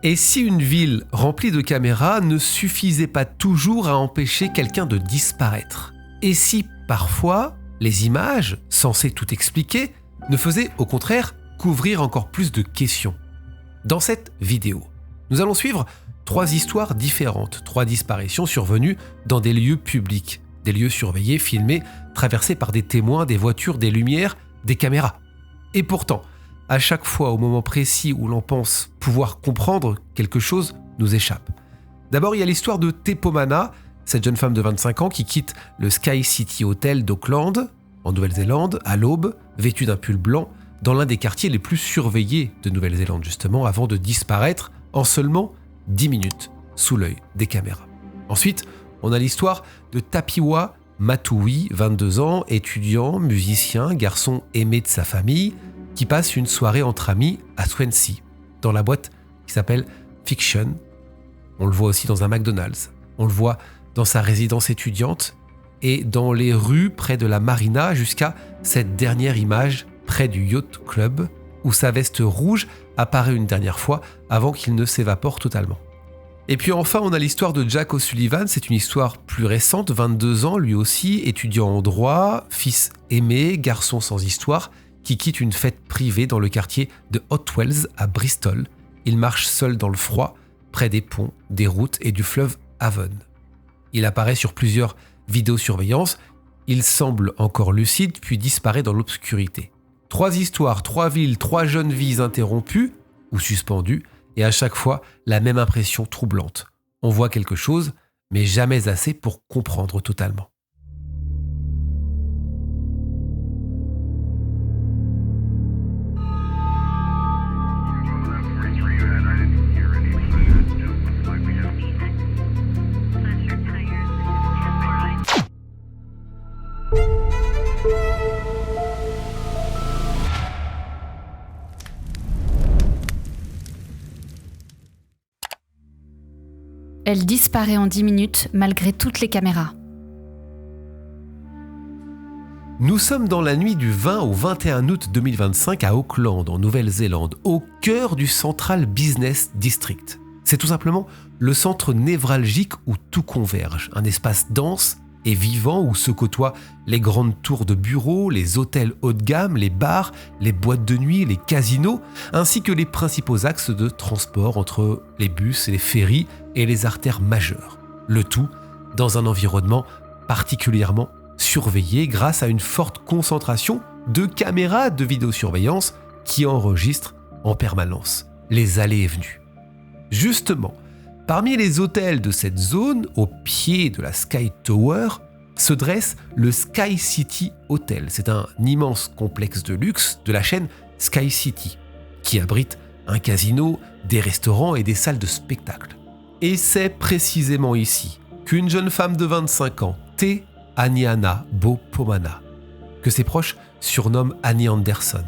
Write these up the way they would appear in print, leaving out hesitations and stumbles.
Et si une ville remplie de caméras ne suffisait pas toujours à empêcher quelqu'un de disparaître ? Et si, parfois, les images, censées tout expliquer, ne faisaient au contraire qu'ouvrir encore plus de questions ? Dans cette vidéo, nous allons suivre 3 histoires différentes, 3 disparitions survenues dans des lieux publics, des lieux surveillés, filmés, traversés par des témoins, des voitures, des lumières, des caméras. Et pourtant, à chaque fois, au moment précis où l'on pense pouvoir comprendre, quelque chose nous échappe. D'abord, il y a l'histoire de Tepomana, cette jeune femme de 25 ans qui quitte le Sky City Hotel d'Auckland, en Nouvelle-Zélande, à l'aube, vêtue d'un pull blanc, dans l'un des quartiers les plus surveillés de Nouvelle-Zélande justement, avant de disparaître en seulement 10 minutes, sous l'œil des caméras. Ensuite, on a l'histoire de Tapiwa Matui, 22 ans, étudiant, musicien, garçon aimé de sa famille, qui passe une soirée entre amis à Swansea, dans la boîte qui s'appelle Fiction. On le voit aussi dans un McDonald's, on le voit dans sa résidence étudiante et dans les rues près de la marina jusqu'à cette dernière image près du Yacht Club où sa veste rouge apparaît une dernière fois avant qu'il ne s'évapore totalement. Et puis enfin, on a l'histoire de Jack O'Sullivan, c'est une histoire plus récente, 22 ans lui aussi, étudiant en droit, fils aimé, garçon sans histoire, qui quitte une fête privée dans le quartier de Hotwells à Bristol. Il marche seul dans le froid, près des ponts, des routes et du fleuve Avon. Il apparaît sur plusieurs vidéosurveillances, il semble encore lucide puis disparaît dans l'obscurité. 3 histoires, 3 villes, 3 jeunes vies interrompues ou suspendues et à chaque fois la même impression troublante. On voit quelque chose, mais jamais assez pour comprendre totalement. Elle disparaît en 10 minutes malgré toutes les caméras. Nous sommes dans la nuit du 20 au 21 août 2025 à Auckland, en Nouvelle-Zélande, au cœur du Central Business District. C'est tout simplement le centre névralgique où tout converge, un espace dense et vivant où se côtoient les grandes tours de bureaux, les hôtels haut de gamme, les bars, les boîtes de nuit, les casinos, ainsi que les principaux axes de transport entre les bus et les ferries et les artères majeures. Le tout dans un environnement particulièrement surveillé grâce à une forte concentration de caméras de vidéosurveillance qui enregistrent en permanence les allées et venues. Justement, parmi les hôtels de cette zone, au pied de la Sky Tower, se dresse le Sky City Hotel. C'est un immense complexe de luxe de la chaîne Sky City, qui abrite un casino, des restaurants et des salles de spectacle. Et c'est précisément ici qu'une jeune femme de 25 ans, Te Aniana Bopomana, que ses proches surnomment Annie Anderson,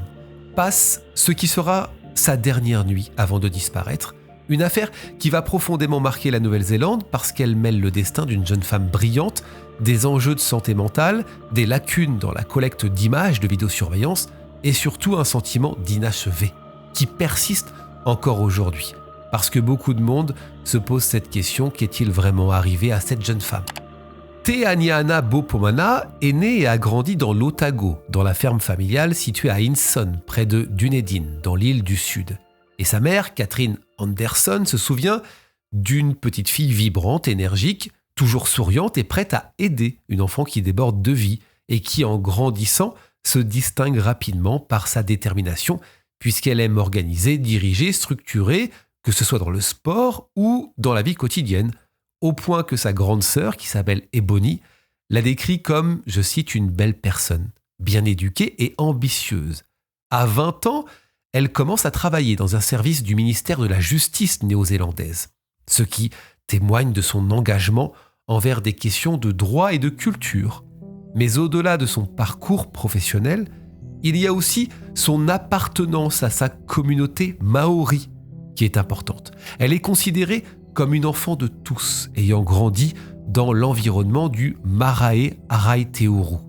passe ce qui sera sa dernière nuit avant de disparaître. Une affaire qui va profondément marquer la Nouvelle-Zélande parce qu'elle mêle le destin d'une jeune femme brillante, des enjeux de santé mentale, des lacunes dans la collecte d'images de vidéosurveillance et surtout un sentiment d'inachevé qui persiste encore aujourd'hui. Parce que beaucoup de monde se pose cette question, qu'est-il vraiment arrivé à cette jeune femme ? Te Aniana Bopomana est née et a grandi dans l'Otago, dans la ferme familiale située à Inson, près de Dunedin, dans l'île du Sud. Et sa mère, Catherine Anderson, se souvient d'une petite fille vibrante, énergique, toujours souriante et prête à aider une enfant qui déborde de vie et qui, en grandissant, se distingue rapidement par sa détermination puisqu'elle aime organiser, diriger, structurer, que ce soit dans le sport ou dans la vie quotidienne, au point que sa grande sœur, qui s'appelle Ebony, la décrit comme, je cite, une belle personne, bien éduquée et ambitieuse. À 20 ans, elle commence à travailler dans un service du ministère de la Justice néo-zélandaise, ce qui témoigne de son engagement envers des questions de droit et de culture. Mais au-delà de son parcours professionnel, il y a aussi son appartenance à sa communauté maori qui est importante. Elle est considérée comme une enfant de tous, ayant grandi dans l'environnement du Marae Araiteuru.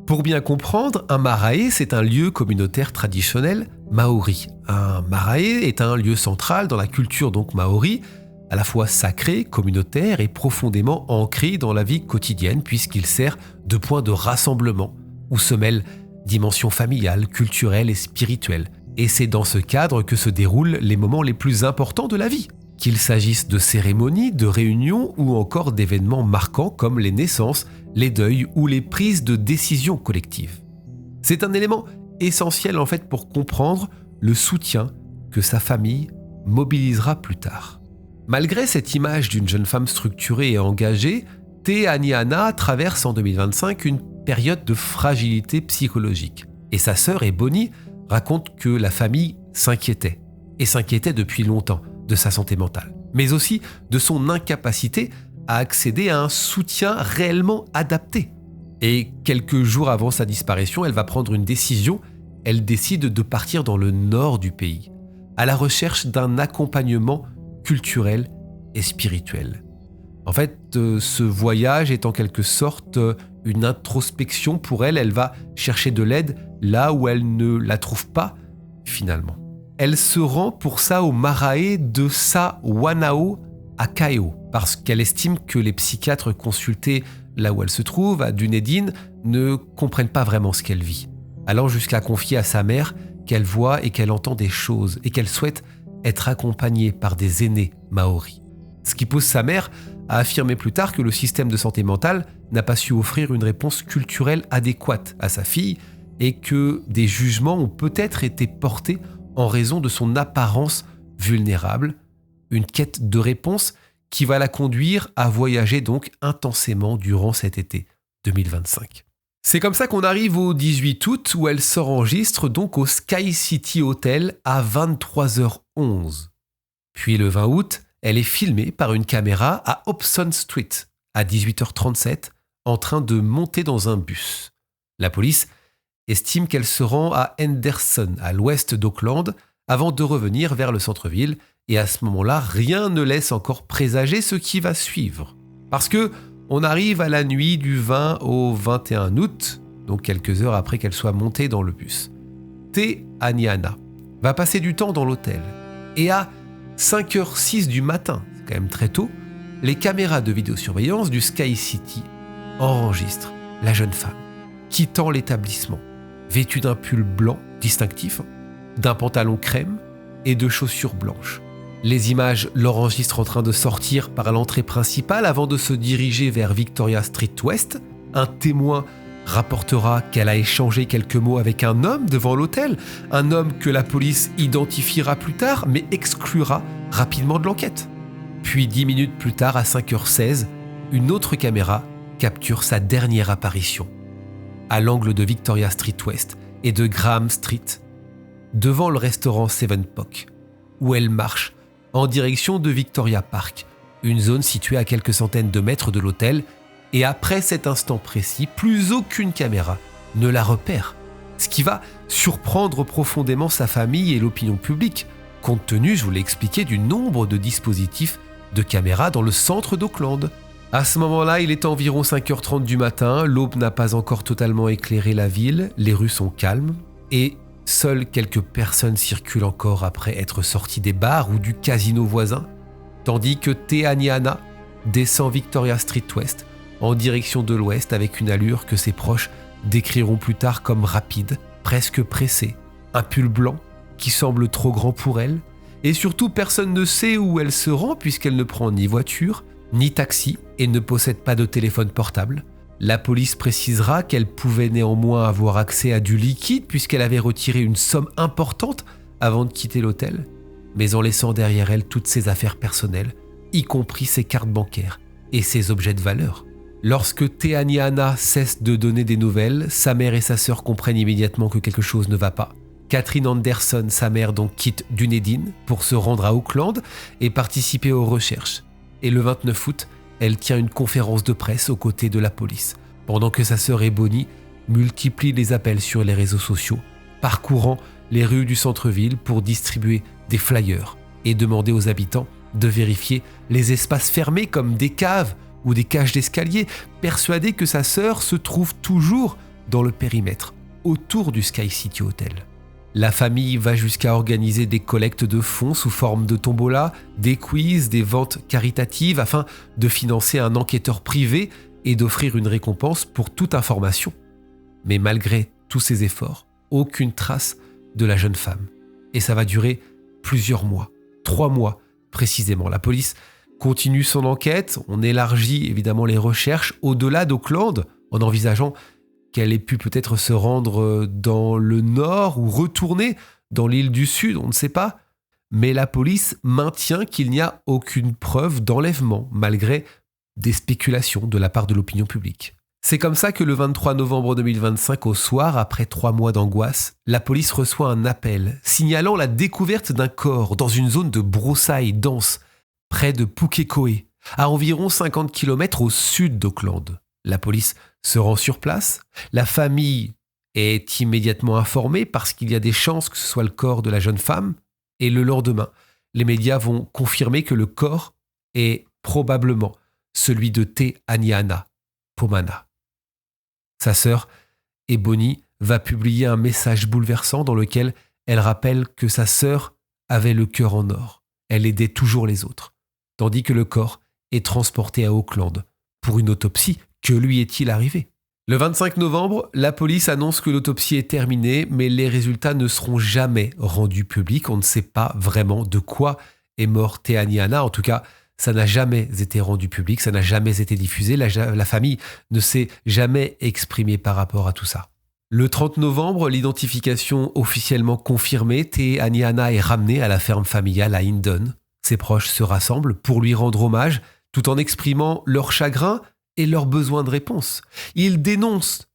Pour bien comprendre, un marae, c'est un lieu communautaire traditionnel maori. Un marae est un lieu central dans la culture donc maori, à la fois sacré, communautaire et profondément ancré dans la vie quotidienne puisqu'il sert de point de rassemblement où se mêlent dimensions familiales, culturelles et spirituelles. Et c'est dans ce cadre que se déroulent les moments les plus importants de la vie, qu'il s'agisse de cérémonies, de réunions ou encore d'événements marquants comme les naissances, les deuils ou les prises de décisions collectives. C'est un élément essentiel en fait pour comprendre le soutien que sa famille mobilisera plus tard. Malgré cette image d'une jeune femme structurée et engagée, Te Aniana traverse en 2025 une période de fragilité psychologique. Et sa sœur Ebony raconte que la famille s'inquiétait, et s'inquiétait depuis longtemps de sa santé mentale, mais aussi de son incapacité à accéder à un soutien réellement adapté. Et quelques jours avant sa disparition, elle va prendre une décision. Elle décide de partir dans le nord du pays, à la recherche d'un accompagnement culturel et spirituel. En fait, ce voyage est en quelque sorte une introspection pour elle. Elle va chercher de l'aide là où elle ne la trouve pas, finalement. Elle se rend pour ça au marae de Sa Wanao à Kaeo, parce qu'elle estime que les psychiatres consultés là où elle se trouve, à Dunedin, ne comprennent pas vraiment ce qu'elle vit, allant jusqu'à confier à sa mère qu'elle voit et qu'elle entend des choses et qu'elle souhaite être accompagnée par des aînés maoris. Ce qui pousse sa mère à affirmer plus tard que le système de santé mentale n'a pas su offrir une réponse culturelle adéquate à sa fille et que des jugements ont peut-être été portés en raison de son apparence vulnérable, une quête de réponse qui va la conduire à voyager donc intensément durant cet été 2025. C'est comme ça qu'on arrive au 18 août où elle s'enregistre donc au Sky City Hotel à 23h11. Puis le 20 août, elle est filmée par une caméra à Hobson Street à 18h37 en train de monter dans un bus. La police estime qu'elle se rend à Henderson, à l'ouest d'Auckland, avant de revenir vers le centre-ville. Et à ce moment-là, rien ne laisse encore présager ce qui va suivre. Parce que on arrive à la nuit du 20 au 21 août, donc quelques heures après qu'elle soit montée dans le bus. Te Aniana va passer du temps dans l'hôtel. Et à 5h06 du matin, c'est quand même très tôt, les caméras de vidéosurveillance du Sky City enregistrent la jeune femme quittant l'établissement, vêtue d'un pull blanc distinctif, d'un pantalon crème et de chaussures blanches. Les images l'enregistrent en train de sortir par l'entrée principale avant de se diriger vers Victoria Street West. Un témoin rapportera qu'elle a échangé quelques mots avec un homme devant l'hôtel, un homme que la police identifiera plus tard mais exclura rapidement de l'enquête. Puis 10 minutes plus tard, à 5h16, une autre caméra capture sa dernière apparition, à l'angle de Victoria Street West et de Graham Street, devant le restaurant Seven Pock, où elle marche en direction de Victoria Park, une zone située à quelques centaines de mètres de l'hôtel, et après cet instant précis, plus aucune caméra ne la repère, ce qui va surprendre profondément sa famille et l'opinion publique, compte tenu, je vous l'ai expliqué, du nombre de dispositifs de caméras dans le centre d'Auckland. À ce moment-là, il est environ 5h30 du matin, l'aube n'a pas encore totalement éclairé la ville, les rues sont calmes, et seules quelques personnes circulent encore après être sorties des bars ou du casino voisin, tandis que Te Aniana descend Victoria Street West en direction de l'ouest avec une allure que ses proches décriront plus tard comme rapide, presque pressée, un pull blanc qui semble trop grand pour elle, et surtout personne ne sait où elle se rend puisqu'elle ne prend ni voiture, ni taxi et ne possède pas de téléphone portable. La police précisera qu'elle pouvait néanmoins avoir accès à du liquide puisqu'elle avait retiré une somme importante avant de quitter l'hôtel, mais en laissant derrière elle toutes ses affaires personnelles, y compris ses cartes bancaires et ses objets de valeur. Lorsque Te Aniana cesse de donner des nouvelles, sa mère et sa sœur comprennent immédiatement que quelque chose ne va pas. Catherine Anderson, sa mère, donc quitte Dunedin pour se rendre à Auckland et participer aux recherches. Et le 29 août, elle tient une conférence de presse aux côtés de la police, pendant que sa sœur Ebony multiplie les appels sur les réseaux sociaux, parcourant les rues du centre-ville pour distribuer des flyers et demander aux habitants de vérifier les espaces fermés comme des caves ou des cages d'escalier, persuadée que sa sœur se trouve toujours dans le périmètre, autour du Sky City Hotel. La famille va jusqu'à organiser des collectes de fonds sous forme de tombola, des quiz, des ventes caritatives afin de financer un enquêteur privé et d'offrir une récompense pour toute information. Mais malgré tous ces efforts, aucune trace de la jeune femme. Et ça va durer plusieurs mois, 3 mois précisément. La police continue son enquête, on élargit évidemment les recherches au-delà d'Auckland en envisageant qu'elle ait pu peut-être se rendre dans le nord ou retourner dans l'île du Sud, on ne sait pas. Mais la police maintient qu'il n'y a aucune preuve d'enlèvement, malgré des spéculations de la part de l'opinion publique. C'est comme ça que le 23 novembre 2025, au soir, après 3 mois d'angoisse, la police reçoit un appel signalant la découverte d'un corps dans une zone de broussailles dense, près de Pukekohe, à environ 50 km au sud d'Auckland. La police se rend sur place, la famille est immédiatement informée parce qu'il y a des chances que ce soit le corps de la jeune femme, et le lendemain, les médias vont confirmer que le corps est probablement celui de Te Aniana Pomana. Sa sœur, Ebony, va publier un message bouleversant dans lequel elle rappelle que sa sœur avait le cœur en or. Elle aidait toujours les autres, tandis que le corps est transporté à Auckland pour une autopsie. Que lui est-il arrivé ? Le 25 novembre, la police annonce que l'autopsie est terminée, mais les résultats ne seront jamais rendus publics. On ne sait pas vraiment de quoi est mort Te Aniana. En tout cas, ça n'a jamais été rendu public, ça n'a jamais été diffusé. La famille ne s'est jamais exprimée par rapport à tout ça. Le 30 novembre, l'identification officiellement confirmée, Te Aniana est ramenée à la ferme familiale à Hindon. Ses proches se rassemblent pour lui rendre hommage, tout en exprimant leur chagrin et leur besoin de réponse. Ils dénoncent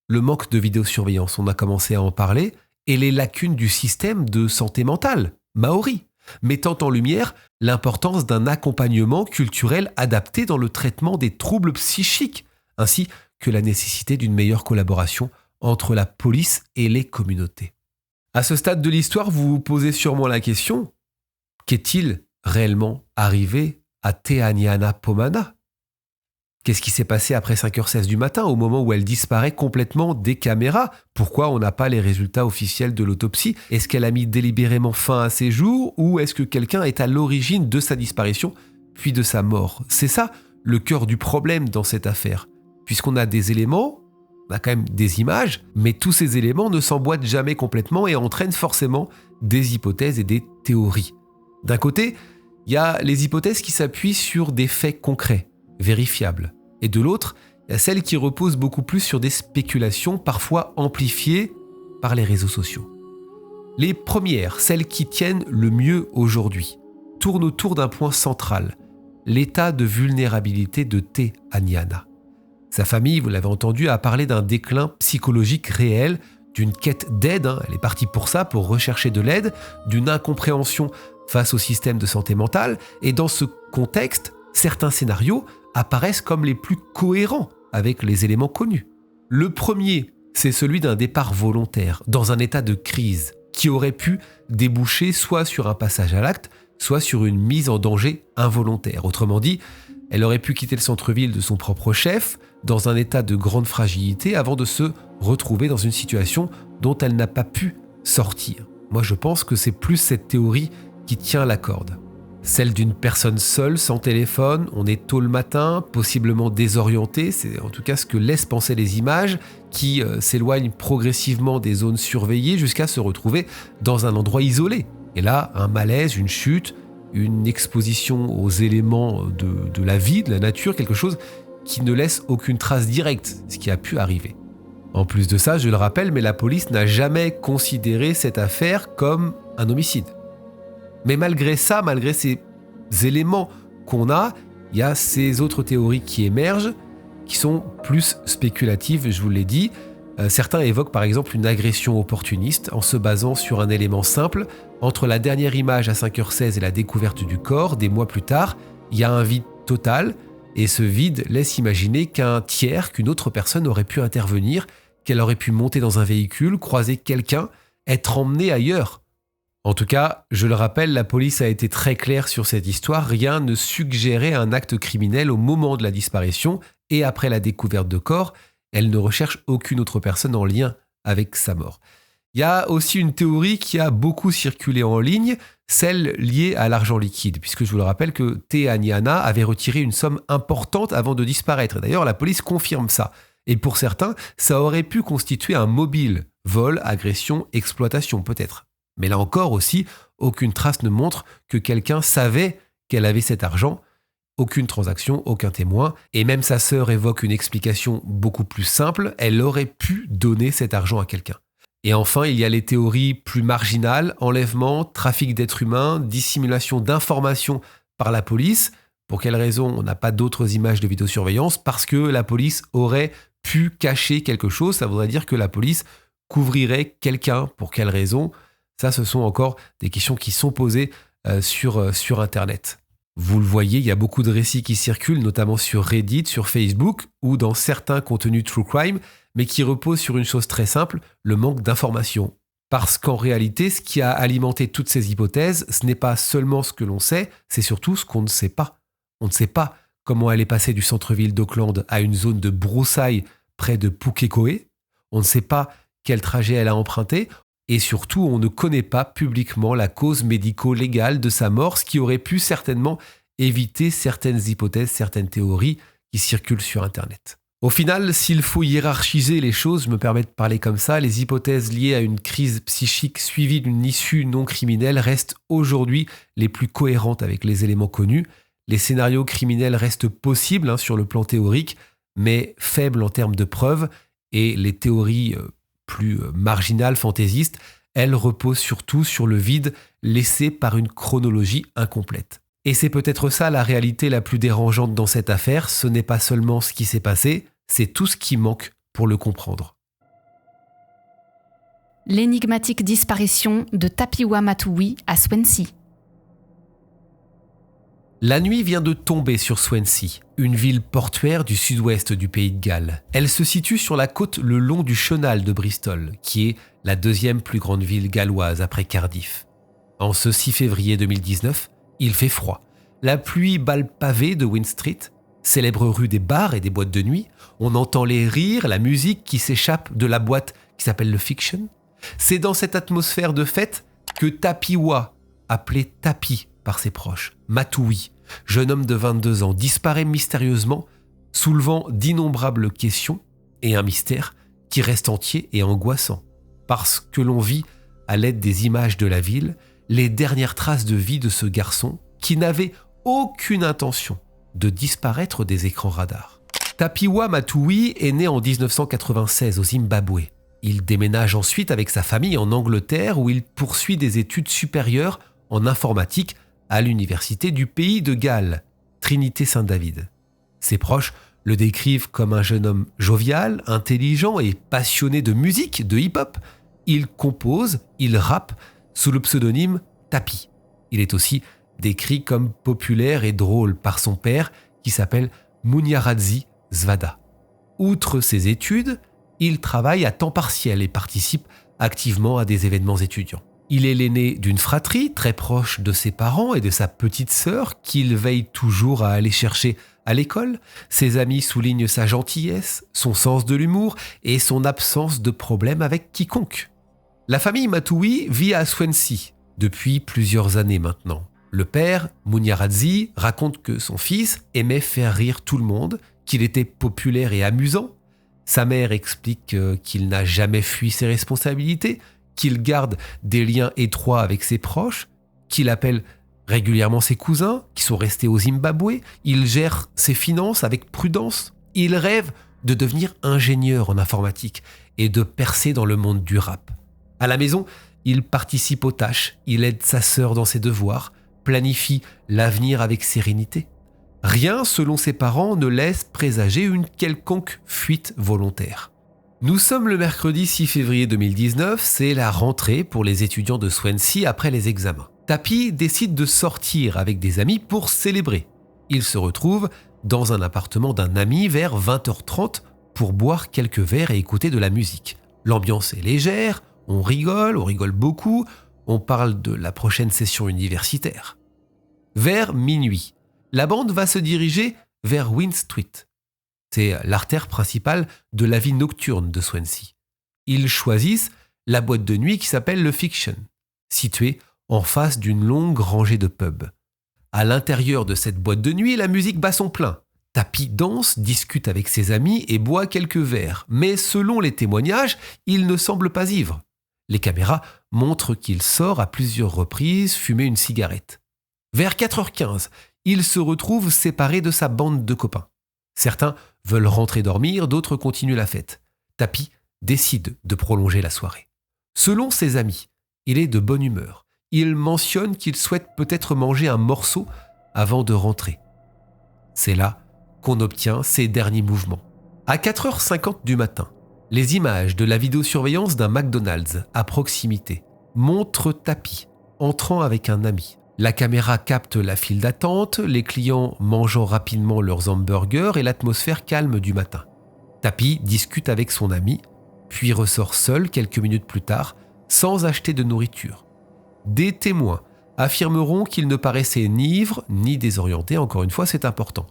le manque de vidéosurveillance, on a commencé à en parler, et les lacunes du système de santé mentale, Maori, mettant en lumière l'importance d'un accompagnement culturel adapté dans le traitement des troubles psychiques, ainsi que la nécessité d'une meilleure collaboration entre la police et les communautés. À ce stade de l'histoire, vous vous posez sûrement la question, qu'est-il réellement arrivé à Te Aniana Pomana ? Qu'est-ce qui s'est passé après 5h16 du matin, au moment où elle disparaît complètement des caméras ? Pourquoi on n'a pas les résultats officiels de l'autopsie ? Est-ce qu'elle a mis délibérément fin à ses jours ou est-ce que quelqu'un est à l'origine de sa disparition puis de sa mort ? C'est ça le cœur du problème dans cette affaire. Puisqu'on a des éléments, on a quand même des images, mais tous ces éléments ne s'emboîtent jamais complètement et entraînent forcément des hypothèses et des théories. D'un côté, il y a les hypothèses qui s'appuient sur des faits concrets, vérifiables. Et de l'autre, il y a celles qui reposent beaucoup plus sur des spéculations, parfois amplifiées par les réseaux sociaux. Les premières, celles qui tiennent le mieux aujourd'hui, tournent autour d'un point central, l'état de vulnérabilité de Te Aniana. Sa famille, vous l'avez entendu, a parlé d'un déclin psychologique réel, d'une quête d'aide, elle est partie pour ça, pour rechercher de l'aide, d'une incompréhension face au système de santé mentale, et dans ce contexte, certains scénarios apparaissent comme les plus cohérents avec les éléments connus. Le premier, c'est celui d'un départ volontaire, dans un état de crise, qui aurait pu déboucher soit sur un passage à l'acte, soit sur une mise en danger involontaire. Autrement dit, elle aurait pu quitter le centre-ville de son propre chef, dans un état de grande fragilité, avant de se retrouver dans une situation dont elle n'a pas pu sortir. Moi, je pense que c'est plus cette théorie qui tient la corde. Celle d'une personne seule, sans téléphone, on est tôt le matin, possiblement désorienté, c'est en tout cas ce que laissent penser les images, qui s'éloignent progressivement des zones surveillées jusqu'à se retrouver dans un endroit isolé. Et là, un malaise, une chute, une exposition aux éléments de la vie, de la nature, quelque chose qui ne laisse aucune trace directe, ce qui a pu arriver. En plus de ça, je le rappelle, mais la police n'a jamais considéré cette affaire comme un homicide. Mais malgré ça, malgré ces éléments qu'on a, il y a ces autres théories qui émergent, qui sont plus spéculatives, je vous l'ai dit. Certains évoquent par exemple une agression opportuniste en se basant sur un élément simple. Entre la dernière image à 5h16 et la découverte du corps, des mois plus tard, il y a un vide total, et ce vide laisse imaginer qu'un tiers, qu'une autre personne aurait pu intervenir, qu'elle aurait pu monter dans un véhicule, croiser quelqu'un, être emmenée ailleurs. En tout cas, je le rappelle, la police a été très claire sur cette histoire. Rien ne suggérait un acte criminel au moment de la disparition et après la découverte de corps. Elle ne recherche aucune autre personne en lien avec sa mort. Il y a aussi une théorie qui a beaucoup circulé en ligne, celle liée à l'argent liquide, puisque je vous le rappelle que Teaniana avait retiré une somme importante avant de disparaître. D'ailleurs, la police confirme ça. Et pour certains, ça aurait pu constituer un mobile. Vol, agression, exploitation peut-être. Mais là encore aussi, aucune trace ne montre que quelqu'un savait qu'elle avait cet argent. Aucune transaction, aucun témoin. Et même sa sœur évoque une explication beaucoup plus simple. Elle aurait pu donner cet argent à quelqu'un. Et enfin, il y a les théories plus marginales, enlèvement, trafic d'êtres humains, dissimulation d'informations par la police. Pour quelle raison on n'a pas d'autres images de vidéosurveillance? Parce que la police aurait pu cacher quelque chose. Ça voudrait dire que la police couvrirait quelqu'un. Pour quelle raison? Ça, ce sont encore des questions qui sont posées sur Internet. Vous le voyez, il y a beaucoup de récits qui circulent, notamment sur Reddit, sur Facebook ou dans certains contenus true crime, mais qui reposent sur une chose très simple, le manque d'informations. Parce qu'en réalité, ce qui a alimenté toutes ces hypothèses, ce n'est pas seulement ce que l'on sait, c'est surtout ce qu'on ne sait pas. On ne sait pas comment elle est passée du centre-ville d'Auckland à une zone de broussailles près de Pukekohe. On ne sait pas quel trajet elle a emprunté. Et surtout, on ne connaît pas publiquement la cause médico-légale de sa mort, ce qui aurait pu certainement éviter certaines hypothèses, certaines théories qui circulent sur Internet. Au final, s'il faut hiérarchiser les choses, je me permets de parler comme ça, les hypothèses liées à une crise psychique suivie d'une issue non criminelle restent aujourd'hui les plus cohérentes avec les éléments connus. Les scénarios criminels restent possibles sur le plan théorique, mais faibles en termes de preuves, et les théories plus marginales, fantaisistes, elles reposent surtout sur le vide laissé par une chronologie incomplète. Et c'est peut-être ça la réalité la plus dérangeante dans cette affaire, ce n'est pas seulement ce qui s'est passé, c'est tout ce qui manque pour le comprendre. L'énigmatique disparition de Tapiwa Matui à Swansea. La nuit vient de tomber sur Swansea, une ville portuaire du sud-ouest du pays de Galles. Elle se situe sur la côte le long du chenal de Bristol, qui est la deuxième plus grande ville galloise après Cardiff. En ce 6 février 2019, il fait froid. La pluie bat le pavé de Wind Street, célèbre rue des bars et des boîtes de nuit. On entend les rires, la musique qui s'échappe de la boîte qui s'appelle le Fiction. C'est dans cette atmosphère de fête que Tapiwa, appelé Tapi par ses proches, Matui, jeune homme de 22 ans, disparaît mystérieusement, soulevant d'innombrables questions et un mystère qui reste entier et angoissant. Parce que l'on vit, à l'aide des images de la ville, les dernières traces de vie de ce garçon qui n'avait aucune intention de disparaître des écrans radars. Tapiwa Matui est né en 1996 au Zimbabwe. Il déménage ensuite avec sa famille en Angleterre où il poursuit des études supérieures en informatique à l'université du pays de Galles, Trinité Saint-David. Ses proches le décrivent comme un jeune homme jovial, intelligent et passionné de musique, de hip-hop. Il compose, il rappe sous le pseudonyme Tapi. Il est aussi décrit comme populaire et drôle par son père qui s'appelle Munyaradzi Zvada. Outre ses études, il travaille à temps partiel et participe activement à des événements étudiants. Il est l'aîné d'une fratrie très proche de ses parents et de sa petite sœur qu'il veille toujours à aller chercher à l'école. Ses amis soulignent sa gentillesse, son sens de l'humour et son absence de problème avec quiconque. La famille Matui vit à Swansea depuis plusieurs années maintenant. Le père, Munyaradzi, raconte que son fils aimait faire rire tout le monde, qu'il était populaire et amusant. Sa mère explique qu'il n'a jamais fui ses responsabilités, qu'il garde des liens étroits avec ses proches, qu'il appelle régulièrement ses cousins qui sont restés au Zimbabwe, il gère ses finances avec prudence, il rêve de devenir ingénieur en informatique et de percer dans le monde du rap. À la maison, il participe aux tâches, il aide sa sœur dans ses devoirs, planifie l'avenir avec sérénité. Rien, selon ses parents, ne laisse présager une quelconque fuite volontaire. Nous sommes le mercredi 6 février 2019, c'est la rentrée pour les étudiants de Swansea après les examens. Tapi décide de sortir avec des amis pour célébrer. Il se retrouve dans un appartement d'un ami vers 20h30 pour boire quelques verres et écouter de la musique. L'ambiance est légère, on rigole beaucoup, on parle de la prochaine session universitaire. Vers minuit, la bande va se diriger vers Wind Street. C'est l'artère principale de la vie nocturne de Swansea. Ils choisissent la boîte de nuit qui s'appelle le Fiction, située en face d'une longue rangée de pubs. À l'intérieur de cette boîte de nuit, la musique bat son plein. Tappy danse, discute avec ses amis et boit quelques verres. Mais selon les témoignages, il ne semble pas ivre. Les caméras montrent qu'il sort à plusieurs reprises fumer une cigarette. Vers 4h15, il se retrouve séparé de sa bande de copains. Certains veulent rentrer dormir, d'autres continuent la fête. Tappy décide de prolonger la soirée. Selon ses amis, il est de bonne humeur. Il mentionne qu'il souhaite peut-être manger un morceau avant de rentrer. C'est là qu'on obtient ses derniers mouvements. À 4h50 du matin, les images de la vidéosurveillance d'un McDonald's à proximité montrent Tappy entrant avec un ami. La caméra capte la file d'attente, les clients mangeant rapidement leurs hamburgers et l'atmosphère calme du matin. Tappy discute avec son ami, puis ressort seul quelques minutes plus tard, sans acheter de nourriture. Des témoins affirmeront qu'il ne paraissait ni ivre ni désorienté, encore une fois c'est important.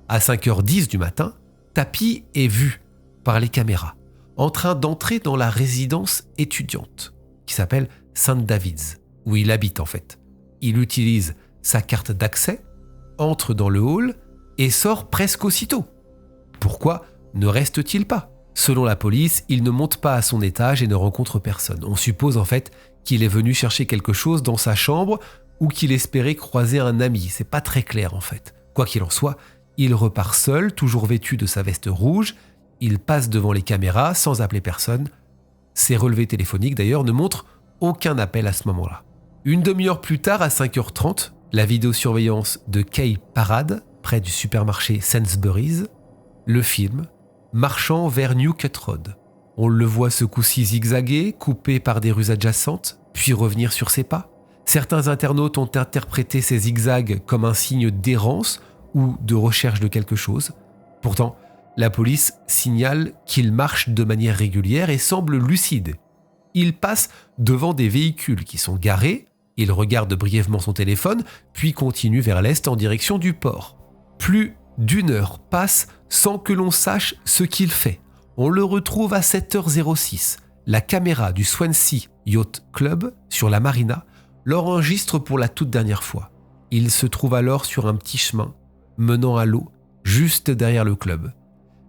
À 5h10 du matin, Tappy est vu par les caméras, en train d'entrer dans la résidence étudiante, qui s'appelle St. David's, où il habite en fait. Il utilise sa carte d'accès, entre dans le hall et sort presque aussitôt. Pourquoi ne reste-t-il pas ? Selon la police, il ne monte pas à son étage et ne rencontre personne. On suppose en fait qu'il est venu chercher quelque chose dans sa chambre ou qu'il espérait croiser un ami. C'est pas très clair en fait. Quoi qu'il en soit, il repart seul, toujours vêtu de sa veste rouge. Il passe devant les caméras sans appeler personne. Ses relevés téléphoniques d'ailleurs ne montrent aucun appel à ce moment-là. Une demi-heure plus tard, à 5h30, la vidéosurveillance de Kay Parade, près du supermarché Sainsbury's, le filme, marchant vers New Cut Road. On le voit ce coup-ci zigzaguer, coupé par des rues adjacentes, puis revenir sur ses pas. Certains internautes ont interprété ces zigzags comme un signe d'errance ou de recherche de quelque chose. Pourtant, la police signale qu'il marche de manière régulière et semble lucide. Il passe devant des véhicules qui sont garés, il regarde brièvement son téléphone, puis continue vers l'est en direction du port. Plus d'1 heure passe sans que l'on sache ce qu'il fait. On le retrouve à 7h06. La caméra du Swansea Yacht Club sur la marina l'enregistre pour la toute dernière fois. Il se trouve alors sur un petit chemin menant à l'eau, juste derrière le club.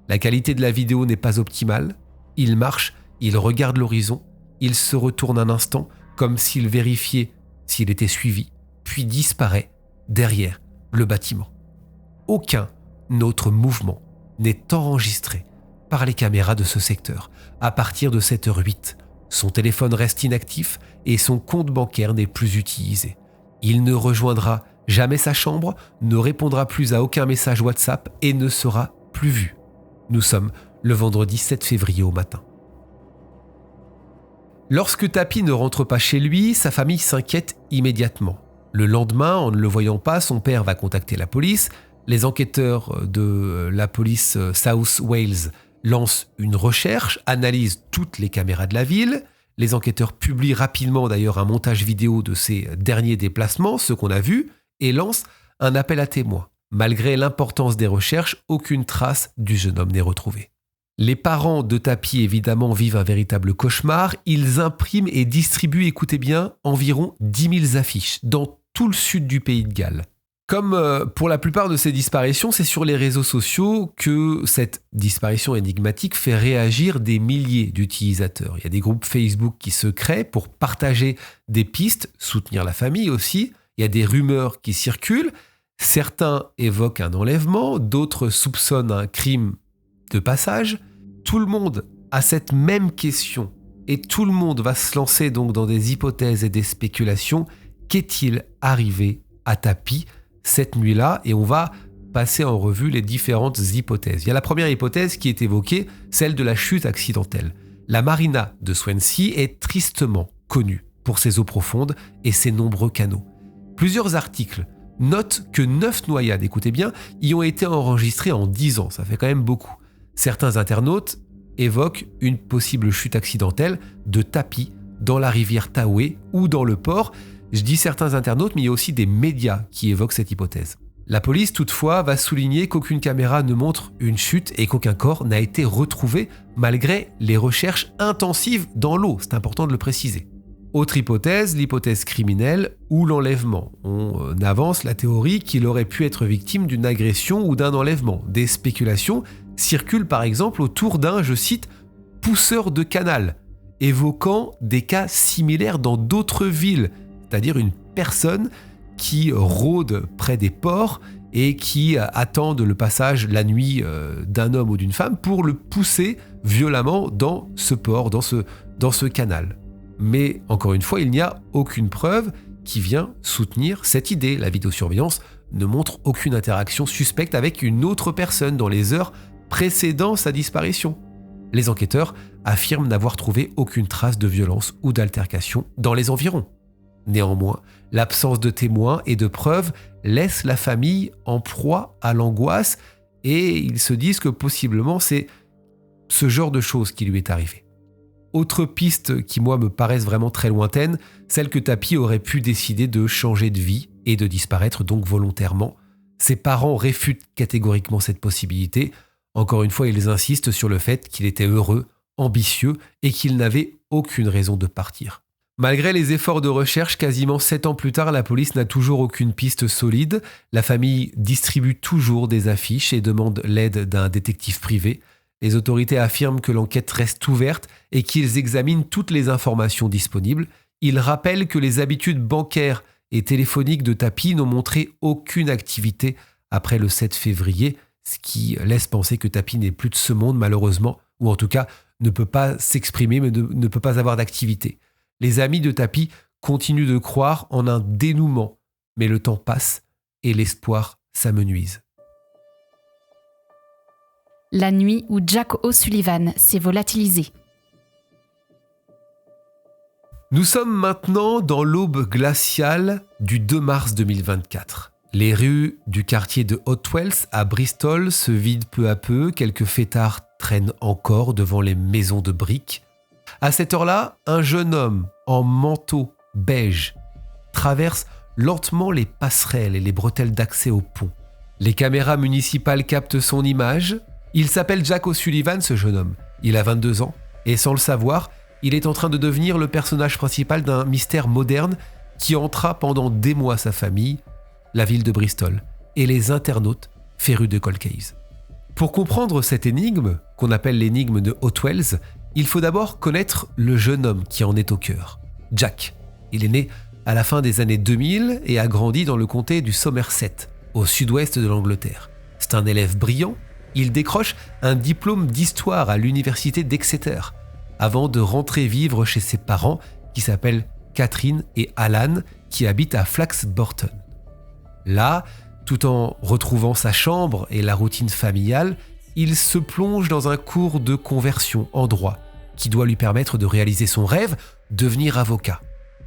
La qualité de la vidéo n'est pas optimale. Il marche, il regarde l'horizon, il se retourne un instant comme s'il vérifiait s'il était suivi, puis disparaît derrière le bâtiment. Aucun autre mouvement n'est enregistré par les caméras de ce secteur. À partir de 7h08, son téléphone reste inactif et son compte bancaire n'est plus utilisé. Il ne rejoindra jamais sa chambre, ne répondra plus à aucun message WhatsApp et ne sera plus vu. Nous sommes le vendredi 7 février au matin. Lorsque Tappy ne rentre pas chez lui, sa famille s'inquiète immédiatement. Le lendemain, en ne le voyant pas, son père va contacter la police. Les enquêteurs de la police South Wales lancent une recherche, analysent toutes les caméras de la ville. Les enquêteurs publient rapidement d'ailleurs un montage vidéo de ces derniers déplacements, ce qu'on a vu, et lancent un appel à témoins. Malgré l'importance des recherches, aucune trace du jeune homme n'est retrouvée. Les parents de Tappy, évidemment, vivent un véritable cauchemar. Ils impriment et distribuent, écoutez bien, environ 10 000 affiches dans tout le sud du pays de Galles. Comme pour la plupart de ces disparitions, c'est sur les réseaux sociaux que cette disparition énigmatique fait réagir des milliers d'utilisateurs. Il y a des groupes Facebook qui se créent pour partager des pistes, soutenir la famille aussi. Il y a des rumeurs qui circulent. Certains évoquent un enlèvement, d'autres soupçonnent un crime de passage. Tout le monde a cette même question et tout le monde va se lancer donc dans des hypothèses et des spéculations. Qu'est-il arrivé à Tappy cette nuit-là? Et on va passer en revue les différentes hypothèses. Il y a la première hypothèse qui est évoquée, celle de la chute accidentelle. La marina de Swansea est tristement connue pour ses eaux profondes et ses nombreux canaux. Plusieurs articles notent que 9 noyades, écoutez bien, y ont été enregistrées en 10 ans. Ça fait quand même beaucoup. Certains internautes évoquent une possible chute accidentelle de Tappy dans la rivière Tawe ou dans le port. Je dis certains internautes, mais il y a aussi des médias qui évoquent cette hypothèse. La police, toutefois, va souligner qu'aucune caméra ne montre une chute et qu'aucun corps n'a été retrouvé malgré les recherches intensives dans l'eau. C'est important de le préciser. Autre hypothèse, l'hypothèse criminelle ou l'enlèvement. On avance la théorie qu'il aurait pu être victime d'une agression ou d'un enlèvement. Des spéculations circulent par exemple autour d'un, je cite, « pousseur de canal », évoquant des cas similaires dans d'autres villes, c'est-à-dire une personne qui rôde près des ports et qui attendent le passage la nuit d'un homme ou d'une femme pour le pousser violemment dans ce port, dans ce canal. Mais encore une fois, il n'y a aucune preuve qui vient soutenir cette idée. La vidéosurveillance ne montre aucune interaction suspecte avec une autre personne dans les heures précédant sa disparition. Les enquêteurs affirment n'avoir trouvé aucune trace de violence ou d'altercation dans les environs. Néanmoins, l'absence de témoins et de preuves laisse la famille en proie à l'angoisse et ils se disent que possiblement c'est ce genre de choses qui lui est arrivé. Autre piste qui, moi, me paraissent vraiment très lointaine, celle que Tapi aurait pu décider de changer de vie et de disparaître donc volontairement. Ses parents réfutent catégoriquement cette possibilité. Encore une fois, ils insistent sur le fait qu'il était heureux, ambitieux et qu'il n'avait aucune raison de partir. Malgré les efforts de recherche, quasiment 7 ans plus tard, la police n'a toujours aucune piste solide. La famille distribue toujours des affiches et demande l'aide d'un détective privé. Les autorités affirment que l'enquête reste ouverte et qu'ils examinent toutes les informations disponibles. Ils rappellent que les habitudes bancaires et téléphoniques de Tapi n'ont montré aucune activité après le 7 février, ce qui laisse penser que Tapi n'est plus de ce monde malheureusement, ou en tout cas ne peut pas s'exprimer mais ne peut pas avoir d'activité. Les amis de Tapi continuent de croire en un dénouement, mais le temps passe et l'espoir s'amenuise. La nuit où Jack O'Sullivan s'est volatilisé. Nous sommes maintenant dans l'aube glaciale du 2 mars 2024. Les rues du quartier de Hotwells à Bristol se vident peu à peu, quelques fêtards traînent encore devant les maisons de briques. À cette heure-là, un jeune homme en manteau beige traverse lentement les passerelles et les bretelles d'accès au pont. Les caméras municipales captent son image. Il s'appelle Jack O'Sullivan, ce jeune homme. Il a 22 ans et sans le savoir, il est en train de devenir le personnage principal d'un mystère moderne qui hantera pendant des mois sa famille, la ville de Bristol et les internautes férus de cold case. Pour comprendre cette énigme, qu'on appelle l'énigme de Hotwells, il faut d'abord connaître le jeune homme qui en est au cœur. Jack. Il est né à la fin des années 2000 et a grandi dans le comté du Somerset, au sud-ouest de l'Angleterre. C'est un élève brillant. Il décroche un diplôme d'histoire à l'université d'Exeter, avant de rentrer vivre chez ses parents, qui s'appellent Catherine et Alan, qui habitent à Flaxburton. Là, tout en retrouvant sa chambre et la routine familiale, il se plonge dans un cours de conversion en droit, qui doit lui permettre de réaliser son rêve, devenir avocat.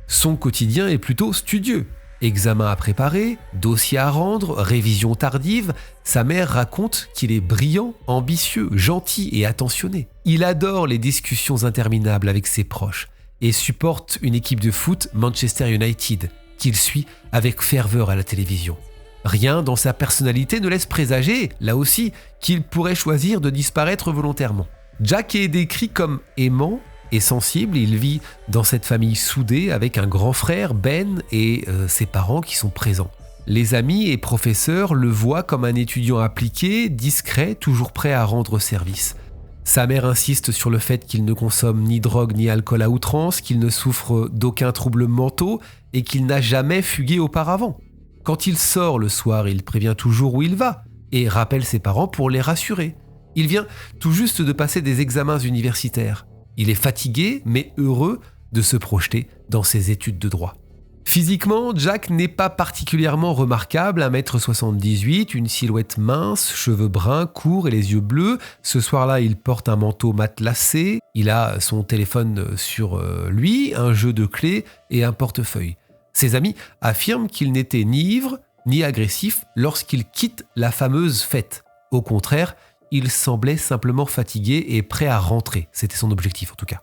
Son quotidien est plutôt studieux. Examen à préparer, dossier à rendre, révision tardive, sa mère raconte qu'il est brillant, ambitieux, gentil et attentionné. Il adore les discussions interminables avec ses proches et supporte une équipe de foot, Manchester United, qu'il suit avec ferveur à la télévision. Rien dans sa personnalité ne laisse présager, là aussi, qu'il pourrait choisir de disparaître volontairement. Jack est décrit comme aimant et sensible. Il vit dans cette famille soudée avec un grand frère, Ben, et ses parents qui sont présents. Les amis et professeurs le voient comme un étudiant appliqué, discret, toujours prêt à rendre service. Sa mère insiste sur le fait qu'il ne consomme ni drogue ni alcool à outrance, qu'il ne souffre d'aucun trouble mentaux et qu'il n'a jamais fugué auparavant. Quand il sort le soir, il prévient toujours où il va et rappelle ses parents pour les rassurer. Il vient tout juste de passer des examens universitaires. Il est fatigué, mais heureux de se projeter dans ses études de droit. Physiquement, Jack n'est pas particulièrement remarquable, 1m78, une silhouette mince, cheveux bruns, courts et les yeux bleus. Ce soir-là, il porte un manteau matelassé, il a son téléphone sur lui, un jeu de clés et un portefeuille. Ses amis affirment qu'il n'était ni ivre ni agressif lorsqu'il quitte la fameuse fête. Au contraire, il semblait simplement fatigué et prêt à rentrer. C'était son objectif en tout cas.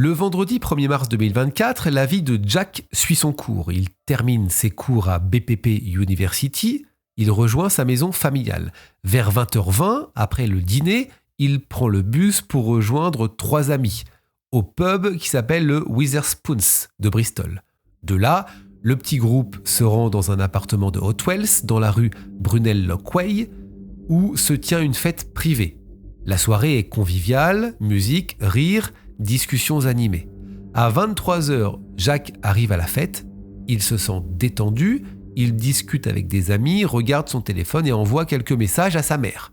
Le vendredi 1er mars 2024, la vie de Jack suit son cours. Il termine ses cours à BPP University. Il rejoint sa maison familiale. Vers 20h20, après le dîner, il prend le bus pour rejoindre 3 amis au pub qui s'appelle le Wetherspoons de Bristol. De là, le petit groupe se rend dans un appartement de Hotwells, dans la rue Brunel-Lockway, où se tient une fête privée. La soirée est conviviale, musique, rire, discussions animées. À 23h, Jack arrive à la fête. Il se sent détendu, il discute avec des amis, regarde son téléphone et envoie quelques messages à sa mère.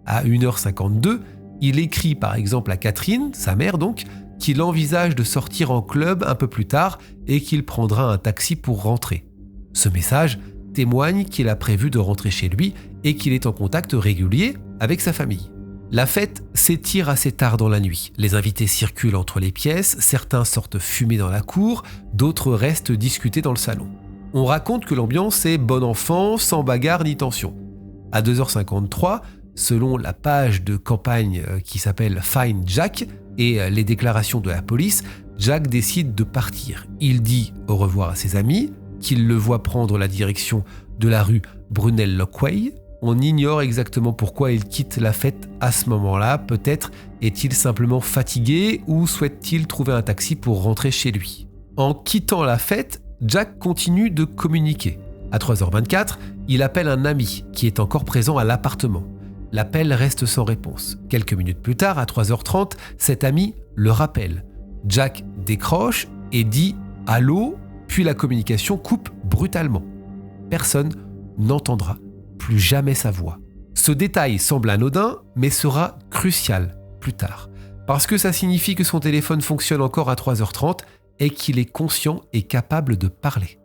À 1h52, il écrit par exemple à Catherine, sa mère donc, qu'il envisage de sortir en club un peu plus tard et qu'il prendra un taxi pour rentrer. Ce message témoigne qu'il a prévu de rentrer chez lui et qu'il est en contact régulier avec sa famille. La fête s'étire assez tard dans la nuit. Les invités circulent entre les pièces, certains sortent fumer dans la cour, d'autres restent discuter dans le salon. On raconte que l'ambiance est bon enfant, sans bagarre ni tension. À 2h53, selon la page de campagne qui s'appelle Find Jack et les déclarations de la police, Jack décide de partir. Il dit au revoir à ses amis, qu'il le voit prendre la direction de la rue Brunel-Lockway. On ignore exactement pourquoi il quitte la fête à ce moment-là. Peut-être est-il simplement fatigué ou souhaite-t-il trouver un taxi pour rentrer chez lui. En quittant la fête, Jack continue de communiquer. À 3h24, il appelle un ami qui est encore présent à l'appartement. L'appel reste sans réponse. Quelques minutes plus tard, à 3h30, cet ami le rappelle. Jack décroche et dit « Allô ?» puis la communication coupe brutalement. Personne n'entendra plus jamais sa voix. Ce détail semble anodin, mais sera crucial plus tard, parce que ça signifie que son téléphone fonctionne encore à 3h30 et qu'il est conscient et capable de parler.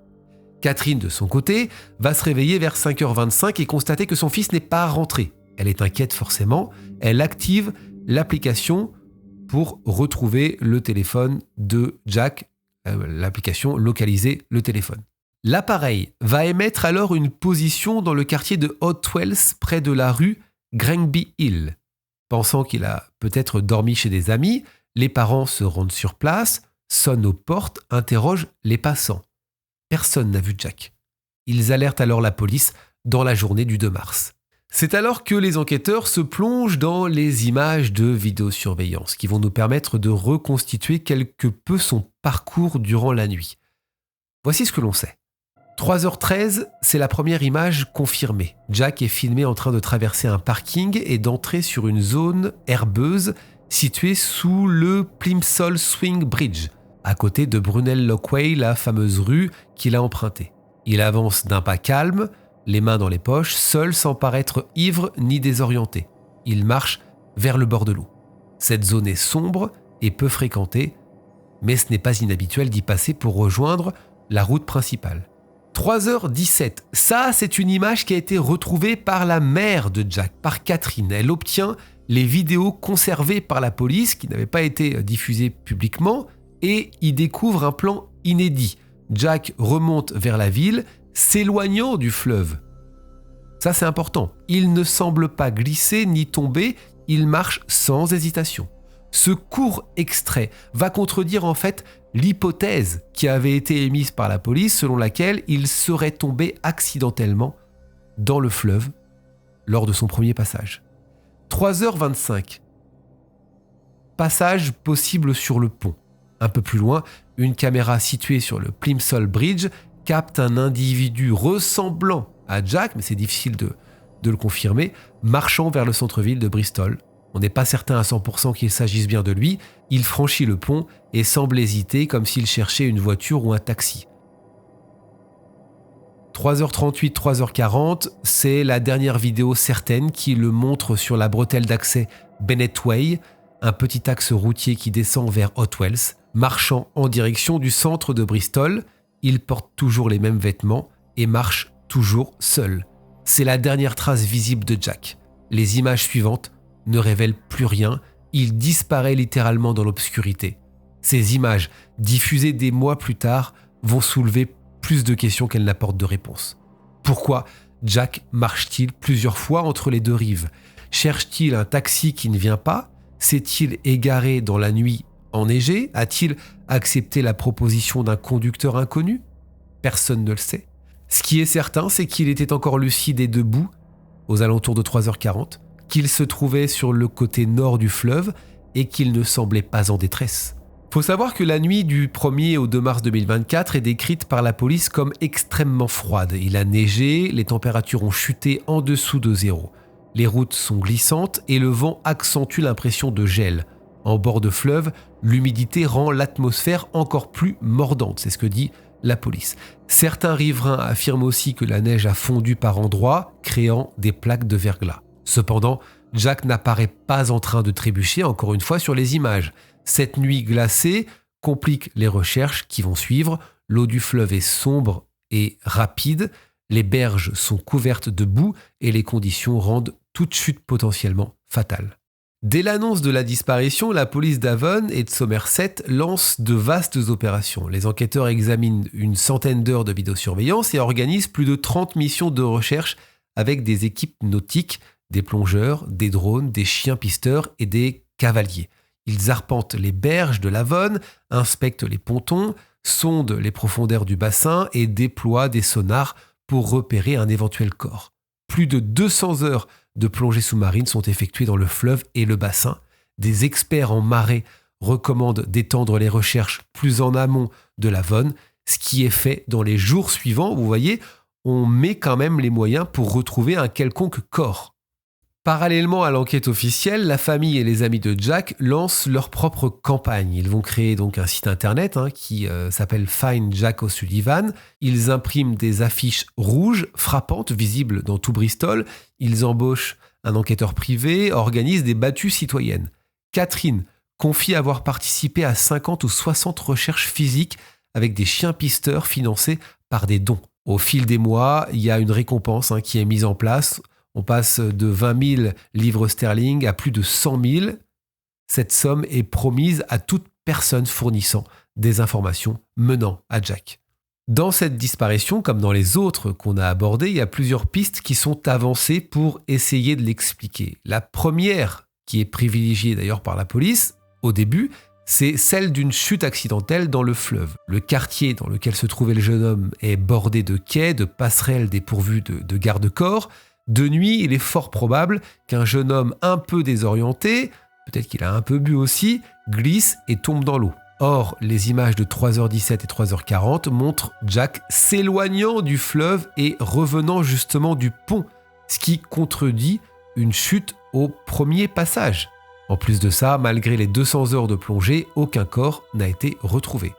Catherine, de son côté, va se réveiller vers 5h25 et constater que son fils n'est pas rentré. Elle est inquiète forcément, elle active l'application pour retrouver le téléphone de Jack, l'application localiser le téléphone. L'appareil va émettre alors une position dans le quartier de Hotwells, près de la rue Granby Hill. Pensant qu'il a peut-être dormi chez des amis, les parents se rendent sur place, sonnent aux portes, interrogent les passants. Personne n'a vu Jack. Ils alertent alors la police dans la journée du 2 mars. C'est alors que les enquêteurs se plongent dans les images de vidéosurveillance qui vont nous permettre de reconstituer quelque peu son parcours durant la nuit. Voici ce que l'on sait. 3h13, c'est la première image confirmée. Jack est filmé en train de traverser un parking et d'entrer sur une zone herbeuse située sous le Plimsoll Swing Bridge, à côté de Brunel-Lockway, la fameuse rue qu'il a empruntée. Il avance d'un pas calme, les mains dans les poches, seul sans paraître ivre ni désorienté. Il marche vers le bord de l'eau. Cette zone est sombre et peu fréquentée, mais ce n'est pas inhabituel d'y passer pour rejoindre la route principale. 3h17, ça c'est une image qui a été retrouvée par la mère de Jack, par Catherine. Elle obtient les vidéos conservées par la police qui n'avaient pas été diffusées publiquement et y découvre un plan inédit. Jack remonte vers la ville, s'éloignant du fleuve. Ça c'est important. Il ne semble pas glisser ni tomber, il marche sans hésitation. Ce court extrait va contredire en fait l'hypothèse qui avait été émise par la police selon laquelle il serait tombé accidentellement dans le fleuve lors de son premier passage. 3h25. Passage possible sur le pont. Un peu plus loin, une caméra située sur le Plimsoll Bridge capte un individu ressemblant à Jack, mais c'est difficile de le confirmer, marchant vers le centre-ville de Bristol. On n'est pas certain à 100% qu'il s'agisse bien de lui. Il franchit le pont et semble hésiter comme s'il cherchait une voiture ou un taxi. 3h38, 3h40, c'est la dernière vidéo certaine qui le montre sur la bretelle d'accès Bennett Way, un petit axe routier qui descend vers Hotwells, marchant en direction du centre de Bristol. Il porte toujours les mêmes vêtements et marche toujours seul. C'est la dernière trace visible de Jack. Les images suivantes ne révèle plus rien, il disparaît littéralement dans l'obscurité. Ces images, diffusées des mois plus tard, vont soulever plus de questions qu'elles n'apportent de réponses. Pourquoi Jack marche-t-il plusieurs fois entre les deux rives ? Cherche-t-il un taxi qui ne vient pas ? S'est-il égaré dans la nuit enneigé? A-t-il accepté la proposition d'un conducteur inconnu? Personne ne le sait. Ce qui est certain, c'est qu'il était encore lucide et debout, aux alentours de 3h40, qu'il se trouvait sur le côté nord du fleuve et qu'il ne semblait pas en détresse. Faut savoir que la nuit du 1er au 2 mars 2024 est décrite par la police comme extrêmement froide. Il a neigé, les températures ont chuté en dessous de zéro. Les routes sont glissantes et le vent accentue l'impression de gel. En bord de fleuve, l'humidité rend l'atmosphère encore plus mordante, c'est ce que dit la police. Certains riverains affirment aussi que la neige a fondu par endroits, créant des plaques de verglas. Cependant, Jack n'apparaît pas en train de trébucher, encore une fois, sur les images. Cette nuit glacée complique les recherches qui vont suivre. L'eau du fleuve est sombre et rapide, les berges sont couvertes de boue et les conditions rendent toute chute potentiellement fatale. Dès l'annonce de la disparition, la police d'Avon et de Somerset lance de vastes opérations. Les enquêteurs examinent une centaine d'heures de vidéosurveillance et organisent plus de 30 missions de recherche avec des équipes nautiques, des plongeurs, des drones, des chiens pisteurs et des cavaliers. Ils arpentent les berges de l'Avon, inspectent les pontons, sondent les profondeurs du bassin et déploient des sonars pour repérer un éventuel corps. Plus de 200 heures de plongée sous-marine sont effectuées dans le fleuve et le bassin. Des experts en marée recommandent d'étendre les recherches plus en amont de l'Avon, ce qui est fait dans les jours suivants. Vous voyez, on met quand même les moyens pour retrouver un quelconque corps. Parallèlement à l'enquête officielle, la famille et les amis de Jack lancent leur propre campagne. Ils vont créer donc un site internet qui s'appelle Find Jack O'Sullivan. Ils impriment des affiches rouges frappantes, visibles dans tout Bristol. Ils embauchent un enquêteur privé, organisent des battues citoyennes. Catherine confie avoir participé à 50 ou 60 recherches physiques avec des chiens pisteurs financés par des dons. Au fil des mois, il y a une récompense qui est mise en place. On passe de 20 000 livres sterling à plus de 100 000. Cette somme est promise à toute personne fournissant des informations menant à Jack. Dans cette disparition, comme dans les autres qu'on a abordées, il y a plusieurs pistes qui sont avancées pour essayer de l'expliquer. La première, qui est privilégiée d'ailleurs par la police, au début, c'est celle d'une chute accidentelle dans le fleuve. Le quartier dans lequel se trouvait le jeune homme est bordé de quais, de passerelles dépourvues de garde-corps. De nuit, il est fort probable qu'un jeune homme un peu désorienté, peut-être qu'il a un peu bu aussi, glisse et tombe dans l'eau. Or, les images de 3h17 et 3h40 montrent Jack s'éloignant du fleuve et revenant justement du pont, ce qui contredit une chute au premier passage. En plus de ça, malgré les 200 heures de plongée, aucun corps n'a été retrouvé.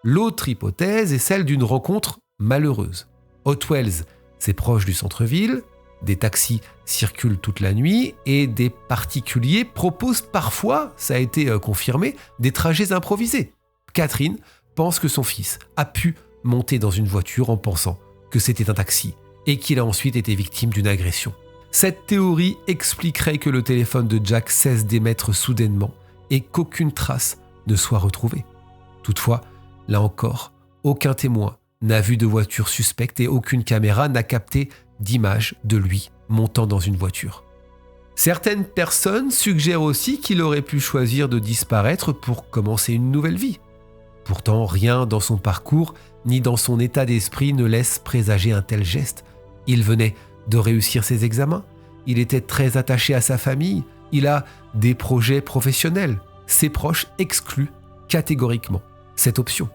L'autre hypothèse est celle d'une rencontre malheureuse. Hotwells, c'est proche du centre-ville. Des taxis circulent toute la nuit et des particuliers proposent parfois, ça a été confirmé, des trajets improvisés. Catherine pense que son fils a pu monter dans une voiture en pensant que c'était un taxi et qu'il a ensuite été victime d'une agression. Cette théorie expliquerait que le téléphone de Jack cesse d'émettre soudainement et qu'aucune trace ne soit retrouvée. Toutefois, là encore, aucun témoin n'a vu de voiture suspecte et aucune caméra n'a capté d'image de lui montant dans une voiture. Certaines personnes suggèrent aussi qu'il aurait pu choisir de disparaître pour commencer une nouvelle vie. Pourtant, rien dans son parcours ni dans son état d'esprit ne laisse présager un tel geste. Il venait de réussir ses examens, il était très attaché à sa famille, il a des projets professionnels. Ses proches excluent catégoriquement cette option.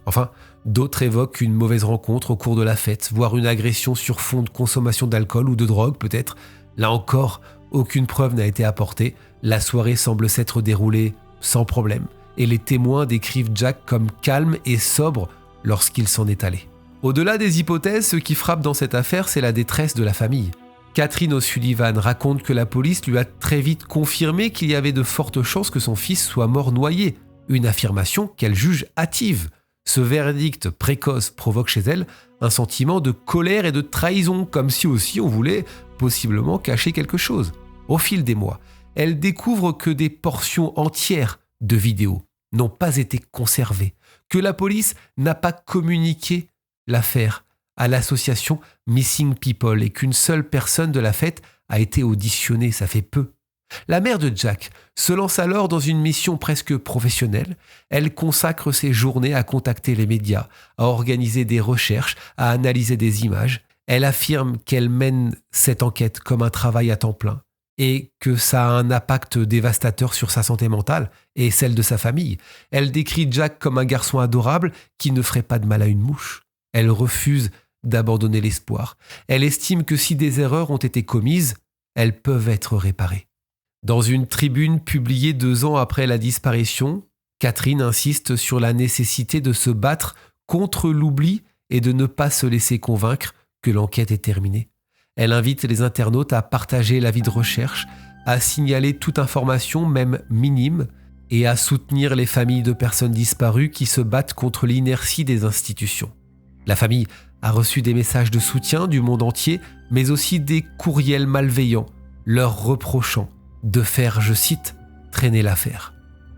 Enfin, d'autres évoquent une mauvaise rencontre au cours de la fête, voire une agression sur fond de consommation d'alcool ou de drogue peut-être. Là encore, aucune preuve n'a été apportée. La soirée semble s'être déroulée sans problème et les témoins décrivent Jack comme calme et sobre lorsqu'il s'en est allé. Au-delà des hypothèses, ce qui frappe dans cette affaire, c'est la détresse de la famille. Catherine O'Sullivan raconte que la police lui a très vite confirmé qu'il y avait de fortes chances que son fils soit mort noyé, une affirmation qu'elle juge hâtive. Ce verdict précoce provoque chez elle un sentiment de colère et de trahison, comme si aussi on voulait possiblement cacher quelque chose. Au fil des mois, elle découvre que des portions entières de vidéos n'ont pas été conservées, que la police n'a pas communiqué l'affaire à l'association Missing People et qu'une seule personne de la fête a été auditionnée, ça fait peu. La mère de Jack se lance alors dans une mission presque professionnelle. Elle consacre ses journées à contacter les médias, à organiser des recherches, à analyser des images. Elle affirme qu'elle mène cette enquête comme un travail à temps plein et que ça a un impact dévastateur sur sa santé mentale et celle de sa famille. Elle décrit Jack comme un garçon adorable qui ne ferait pas de mal à une mouche. Elle refuse d'abandonner l'espoir. Elle estime que si des erreurs ont été commises, elles peuvent être réparées. Dans une tribune publiée 2 ans après la disparition, Catherine insiste sur la nécessité de se battre contre l'oubli et de ne pas se laisser convaincre que l'enquête est terminée. Elle invite les internautes à partager l'avis de recherche, à signaler toute information, même minime, et à soutenir les familles de personnes disparues qui se battent contre l'inertie des institutions. La famille a reçu des messages de soutien du monde entier, mais aussi des courriels malveillants, leur reprochant de faire, je cite, « traîner l'affaire ».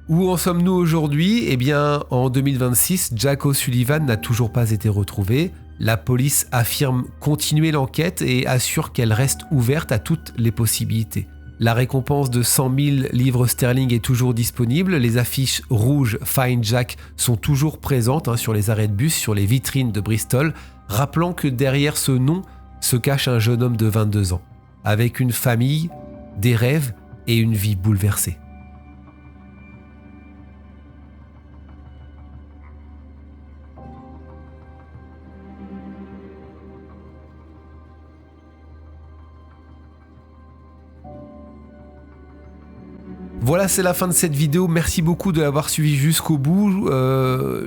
Où en sommes-nous aujourd'hui ? Eh bien, en 2026, Jack O'Sullivan n'a toujours pas été retrouvé. La police affirme continuer l'enquête et assure qu'elle reste ouverte à toutes les possibilités. La récompense de 100 000 livres sterling est toujours disponible. Les affiches rouges Find Jack sont toujours présentes sur les arrêts de bus, sur les vitrines de Bristol, rappelant que derrière ce nom se cache un jeune homme de 22 ans, avec une famille, des rêves et une vie bouleversée. Voilà, c'est la fin de cette vidéo. Merci beaucoup de l'avoir suivi jusqu'au bout.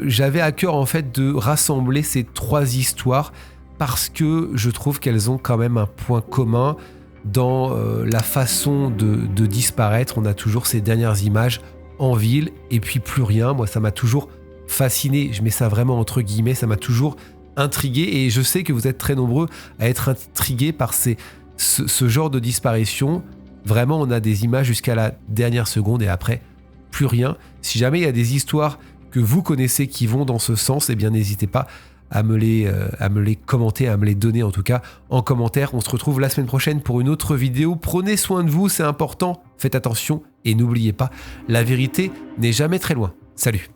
J'avais à cœur en fait de rassembler ces 3 histoires parce que je trouve qu'elles ont quand même un point commun dans la façon de disparaître. On a toujours ces dernières images en ville et puis plus rien. Moi, ça m'a toujours fasciné. Je mets ça vraiment entre guillemets. Ça m'a toujours intrigué et je sais que vous êtes très nombreux à être intrigués par ce genre de disparition. Vraiment, on a des images jusqu'à la dernière seconde et après, plus rien. Si jamais il y a des histoires que vous connaissez qui vont dans ce sens, eh bien n'hésitez pas à me les commenter, à me les donner en tout cas en commentaire. On se retrouve la semaine prochaine pour une autre vidéo. Prenez soin de vous, c'est important. Faites attention et n'oubliez pas, la vérité n'est jamais très loin. Salut!